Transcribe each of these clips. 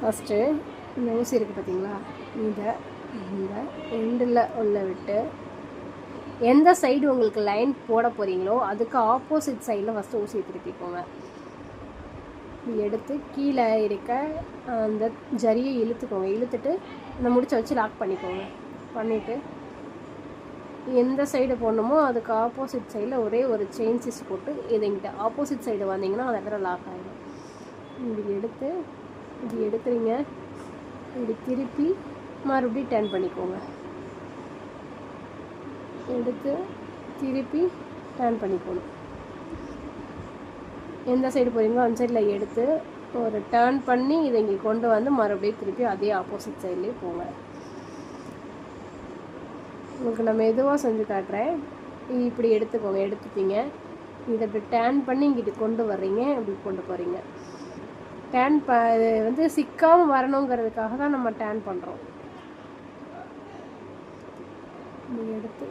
First இந்த ஊசி இருக்குது பார்த்தீங்களா, இந்த எண்டில் உள்ள விட்டு எந்த சைடு உங்களுக்கு லைன் போட போகிறீங்களோ அதுக்கு ஆப்போசிட் சைடில் ஃபஸ்ட்டு ஊசியை திருப்பிக்கோங்க. எடுத்து கீழே இருக்க அந்த ஜரியை இழுத்துக்கோங்க. இழுத்துட்டு அந்த முடிச்சை வச்சு லாக் பண்ணிக்கோங்க. பண்ணிவிட்டு எந்த சைடு போடணுமோ அதுக்கு ஆப்போசிட் சைடில் ஒரே ஒரு செயின் ஸ்டிச் போட்டு இதுங்கிட்ட ஆப்போசிட் சைடு வந்தீங்கன்னா அந்த இடத்துல லாக் ஆகிடும். இப்படி எடுத்து இப்படி எடுக்கிறீங்க, இப்படி திருப்பி மறுபடியும் டர்ன் பண்ணிக்கோங்க. எடுத்து திருப்பி டர்ன் பண்ணிக்கணும். எந்த சைடு போகிறீங்களோ அந்த சைடில் எடுத்து ஒரு டர்ன் பண்ணி இதை இங்கே கொண்டு வந்து மறுபடியும் திருப்பி அதே ஆப்போசிட் சைட்லேயே போங்க. உங்களுக்கு நான் மெதுவாக செஞ்சு காட்டுறேன். இப்படி எடுத்துக்கோங்க. எடுத்துட்டீங்க, இதை இப்படி டர்ன் பண்ணி இங்கிட்டு கொண்டு வர்றீங்க, இப்படி கொண்டு போகிறீங்க. டர்ன் வந்து சிக்காமல் வரணுங்கிறதுக்காக தான் நம்ம டர்ன் பண்ணுறோம். எடுத்து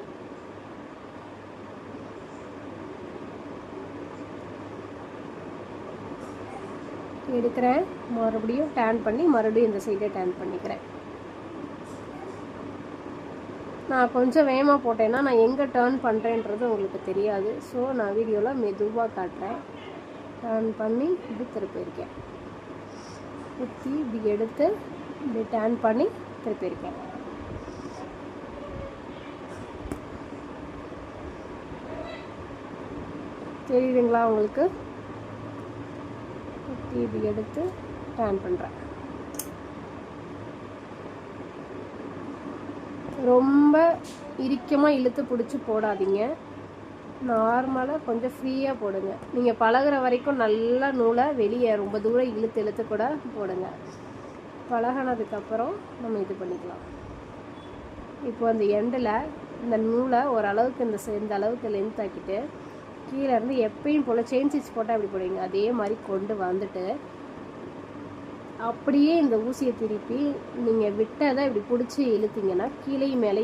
எடுக்கிறேன், மறுபடியும் டர்ன் பண்ணி மறுபடியும் இந்த சைடே டர்ன் பண்ணிக்கிறேன். நான் கொஞ்சம் வேகமாக போட்டேன்னா நான் எங்கே டர்ன் பண்ணுறேன்றது உங்களுக்கு தெரியாது. ஸோ நான் வீடியோவில் மெதுவாக காட்டுறேன். டர்ன் பண்ணி இப்படி திருப்பியிருக்கேன். குத்தி இப்படி எடுத்து இப்படி டர்ன் பண்ணி திருப்பியிருக்கேன். தெரியுதுங்களா உங்களுக்கு? குத்தி இப்படி எடுத்து டர்ன் பண்ணுறேன். ரொம்ப இறுக்கமாக இழுத்து பிடிச்சி போடாதீங்க. நார்மலாக கொஞ்சம் ஃப்ரீயாக போடுங்க. நீங்கள் பழகிற வரைக்கும் நல்லா நூலை வெளியே ரொம்ப தூரம் இழுத்து கூட போடுங்க. பழகினதுக்கப்புறம் நம்ம இது பண்ணிக்கலாம். இப்போ அந்த எண்டில் இந்த நூலை ஓரளவுக்கு இந்த அளவுக்கு லென்த் ஆக்கிட்டு கீழே இருந்து எப்பயும் போல் செயின் ஸ்டிச் போட்டால் அப்படி போடுவீங்க, அதே மாதிரி கொண்டு வந்துட்டு அப்படியே இந்த ஊசியை திருப்பி நீங்கள் விட்டதை இப்படி பிடிச்சி இழுத்தீங்கன்னா கீழே மேலே